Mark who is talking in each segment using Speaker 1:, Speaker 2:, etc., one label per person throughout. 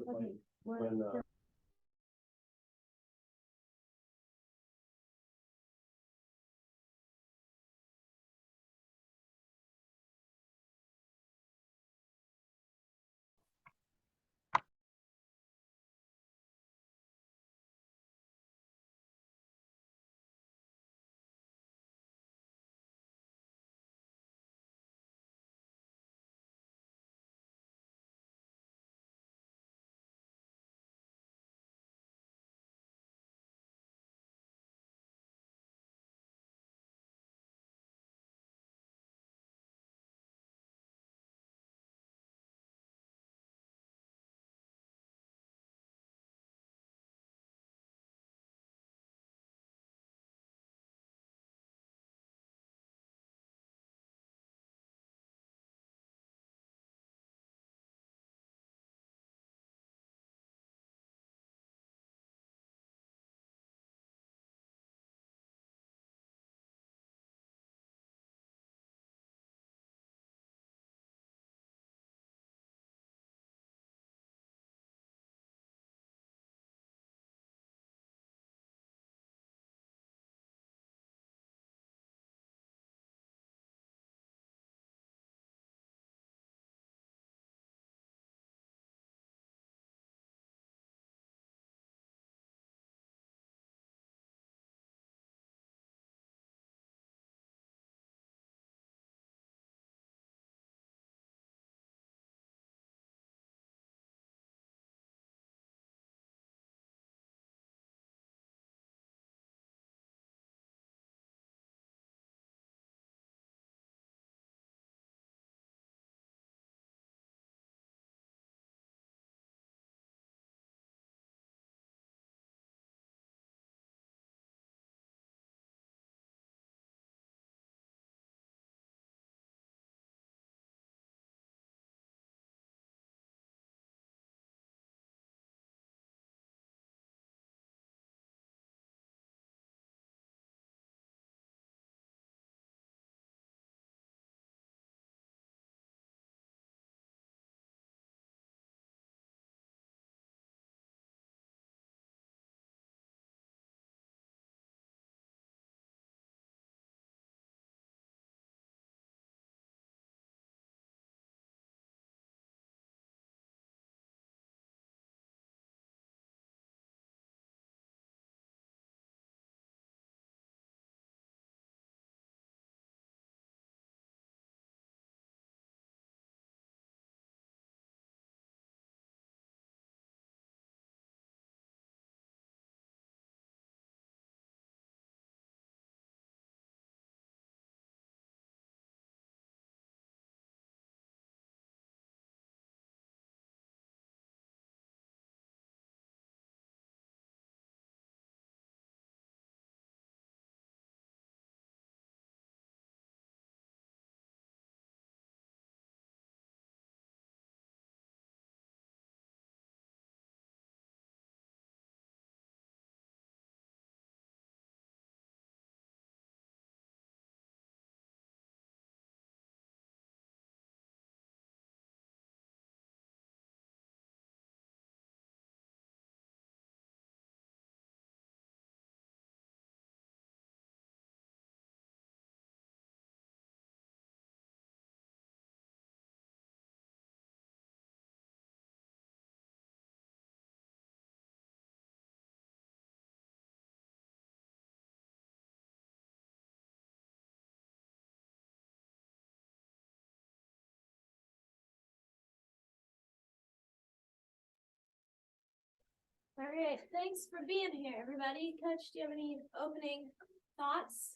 Speaker 1: when
Speaker 2: All right, thanks for being here, everybody. Coach, do you have any opening thoughts?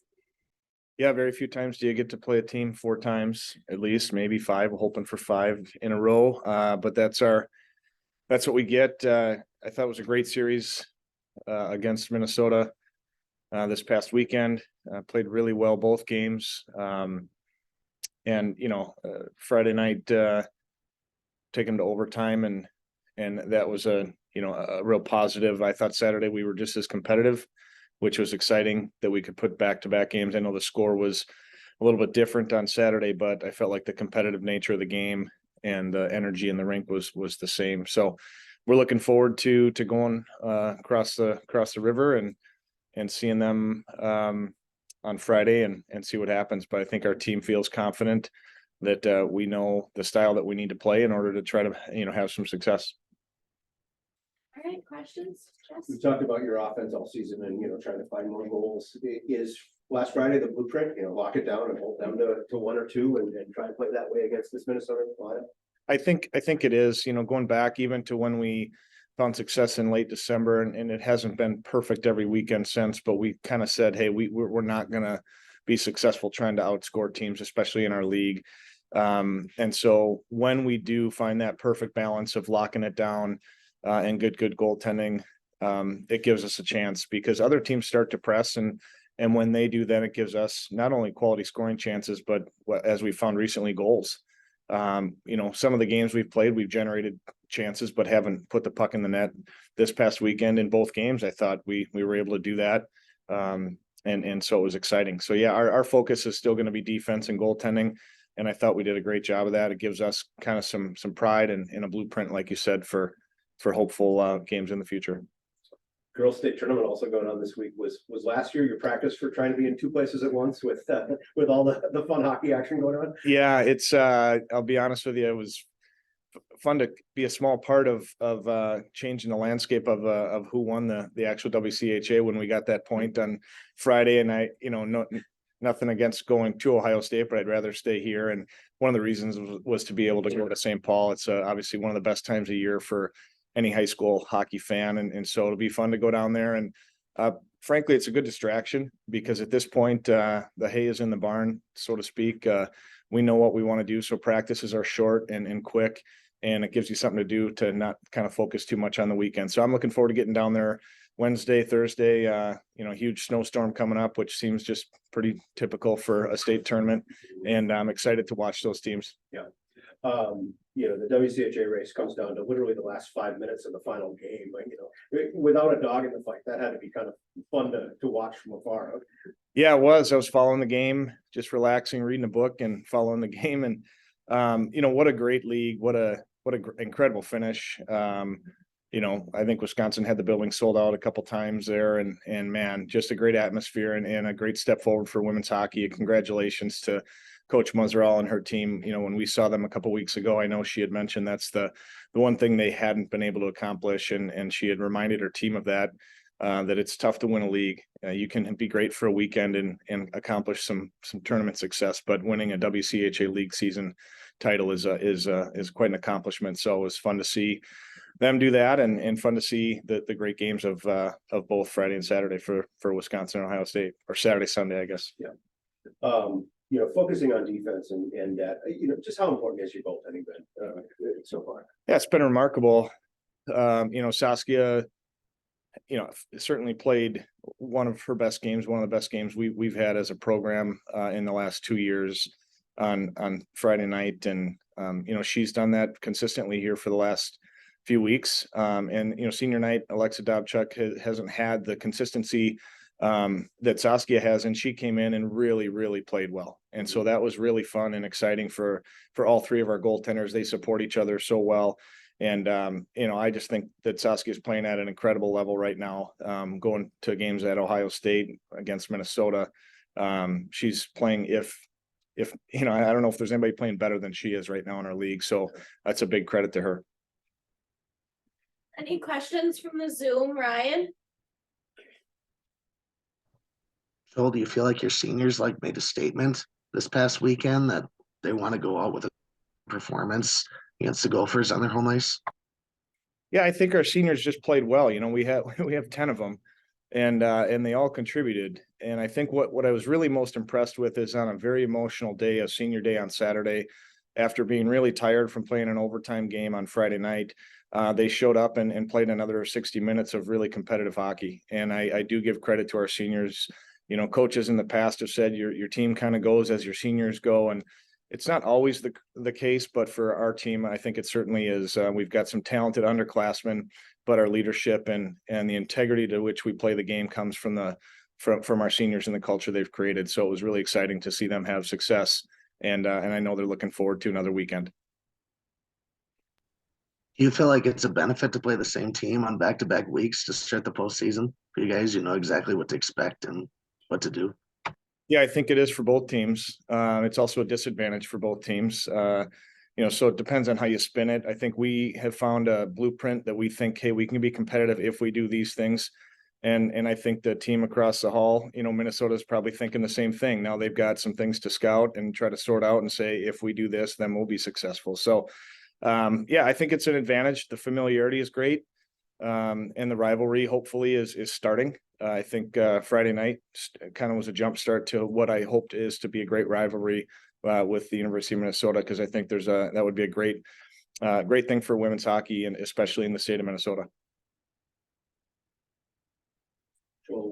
Speaker 1: Yeah, very few times do you get to play a team 4 times, at least, maybe 5. We're hoping for 5 in a row. But that's what we get. I thought it was a great series against Minnesota this past weekend. Played really well both games. And Friday night taken to overtime, and that was a real positive. I thought Saturday we were just as competitive, which was exciting that we could put back-to-back games. I know the score was a little bit different on Saturday, but I felt like the competitive nature of the game and the energy in the rink was the same. So we're looking forward to going across the river and seeing them on Friday and see what happens. But I think our team feels confident that we know the style that we need to play in order to try to have some success.
Speaker 2: All right, questions?
Speaker 3: We
Speaker 2: Jess?
Speaker 3: talked about your offense all season and, trying to find more goals. Is last Friday the blueprint, lock it down and hold them to one or two and try and play that way against this Minnesota lineup?
Speaker 1: I think it is, going back even to when we found success in late December, and it hasn't been perfect every weekend since, but we kind of said, hey, we're not going to be successful trying to outscore teams, especially in our league. And so when we do find that perfect balance of locking it down and good goaltending, it gives us a chance because other teams start to press, and when they do, then it gives us not only quality scoring chances, but as we found recently, goals. Some of the games we've played, we've generated chances, but haven't put the puck in the net. This past weekend in both games, I thought we were able to do that. And so it was exciting. So yeah, our focus is still going to be defense and goaltending. And I thought we did a great job of that. It gives us kind of some pride and a blueprint, like you said, for hopeful games in the future.
Speaker 3: Girls State Tournament also going on this week. Was last year your practice for trying to be in two places at once with all the fun hockey action going on?
Speaker 1: Yeah, it's I'll be honest with you, it was fun to be a small part of changing the landscape of who won the actual WCHA when we got that point on Friday. And I, nothing against going to Ohio State, but I'd rather stay here. And one of the reasons was to be able to go to St. Paul. It's obviously one of the best times of year for any high school hockey fan. And so it'll be fun to go down there. And frankly, it's a good distraction because at this point, the hay is in the barn, so to speak. We know what we want to do. So practices are short and quick, and it gives you something to do to not kind of focus too much on the weekend. So I'm looking forward to getting down there Wednesday, Thursday, huge snowstorm coming up, which seems just pretty typical for a state tournament. And I'm excited to watch those teams.
Speaker 3: Yeah. The WCHA race comes down to literally the last 5 minutes of the final game. Without a dog in the fight, that had to be kind of fun to watch from afar.
Speaker 1: Yeah, it was. I was following the game, just relaxing, reading a book and following the game. And, what a great league. What a incredible finish. I think Wisconsin had the building sold out a couple times there, and man, just a great atmosphere and a great step forward for women's hockey. Congratulations to Coach Museral and her team. When we saw them a couple weeks ago, I know she had mentioned that's the one thing they hadn't been able to accomplish, and she had reminded her team of that it's tough to win a league. You can be great for a weekend and accomplish some tournament success, but winning a WCHA league season title is quite an accomplishment. So it was fun to see them do that, and fun to see the great games of both Friday and Saturday for Wisconsin and Ohio State, or Saturday, Sunday, I guess.
Speaker 3: Yeah. Focusing on defense and just how important has your goaltending been so far?
Speaker 1: Yeah, it's been remarkable. Saskia, certainly played one of her best games, one of the best games we've had as a program in the last 2 years on Friday night. And, she's done that consistently here for the last few weeks. And senior night, Alexa Dobchuk hasn't had the consistency that Saskia has, and she came in and really played well. And so that was really fun and exciting for all three of our goaltenders. They support each other so well. And, I just think that Saskia is playing at an incredible level right now, going to games at Ohio State against Minnesota. She's playing if I don't know if there's anybody playing better than she is right now in our league. So that's a big credit to her.
Speaker 2: Any questions from the Zoom, Ryan?
Speaker 4: Phil, do you feel like your seniors made a statement this past weekend that they want to go out with a performance against the Gophers on their home ice?
Speaker 1: Yeah, I think our seniors just played well. We have 10 of them, and they all contributed. And I think what I was really most impressed with is on a very emotional day, a senior day on Saturday, after being really tired from playing an overtime game on Friday night, they showed up and played another 60 minutes of really competitive hockey. And I do give credit to our seniors. Coaches in the past have said your team kind of goes as your seniors go, and it's not always the case, but for our team, I think it certainly is. We've got some talented underclassmen, but our leadership and the integrity to which we play the game comes from our seniors and the culture they've created. So it was really exciting to see them have success, and I know they're looking forward to another weekend.
Speaker 4: Do you feel like it's a benefit to play the same team on back-to-back weeks to start the postseason? For you guys, you know exactly what to expect and what to do.
Speaker 1: Yeah, I think it is for both teams. It's also a disadvantage for both teams. So it depends on how you spin it. I think we have found a blueprint that we think, hey, we can be competitive if we do these things. And I think the team across the hall, Minnesota is probably thinking the same thing. Now they've got some things to scout and try to sort out and say, if we do this, then we'll be successful. So, I think it's an advantage. The familiarity is great. And the rivalry hopefully is starting. I think Friday night kind of was a jump start to what I hoped is to be a great rivalry with the University of Minnesota, because I think that would be a great thing for women's hockey, and especially in the state of Minnesota.
Speaker 3: Well,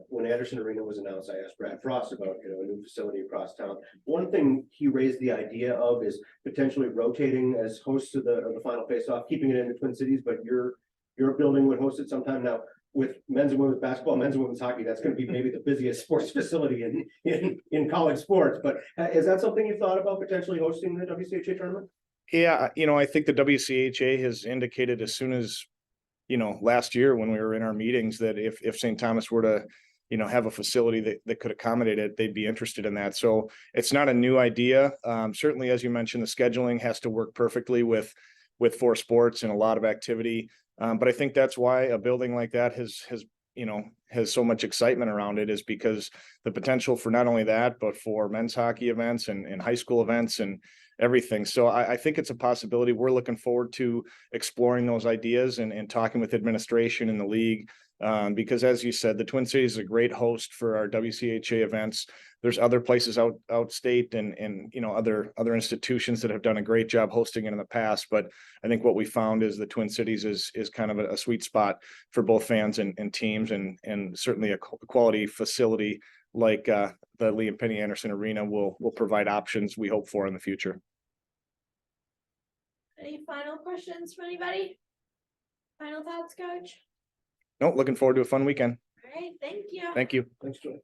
Speaker 3: when Anderson Arena was announced, I asked Brad Frost about, a new facility across town. One thing he raised the idea of is potentially rotating as hosts of the final faceoff, keeping it in the Twin Cities, but your building would host it sometime. Now, with men's and women's basketball, men's and women's hockey, that's going to be maybe the busiest sports facility in college sports. But is that something you thought about potentially hosting the WCHA tournament?
Speaker 1: Yeah, I think the WCHA has indicated as soon as, last year when we were in our meetings, that if St. Thomas were to, have a facility that could accommodate it, they'd be interested in that. So it's not a new idea. Certainly, as you mentioned, the scheduling has to work perfectly with 4 sports and a lot of activity. But I think that's why a building like that has so much excitement around it, is because the potential for not only that, but for men's hockey events and high school events and everything. So I think it's a possibility. We're looking forward to exploring those ideas and talking with administration in the league. Because as you said, the Twin Cities is a great host for our WCHA events. There's other places out state and other institutions that have done a great job hosting it in the past. But I think what we found is the Twin Cities is kind of a sweet spot for both fans and teams, and certainly a quality facility like the Liam Penny Anderson Arena will provide options we hope for in the future.
Speaker 2: Any final questions from anybody? Final thoughts, Coach?
Speaker 1: No, looking forward to a fun weekend.
Speaker 2: All right, thank you.
Speaker 1: Thank you.
Speaker 3: Thanks, Joy.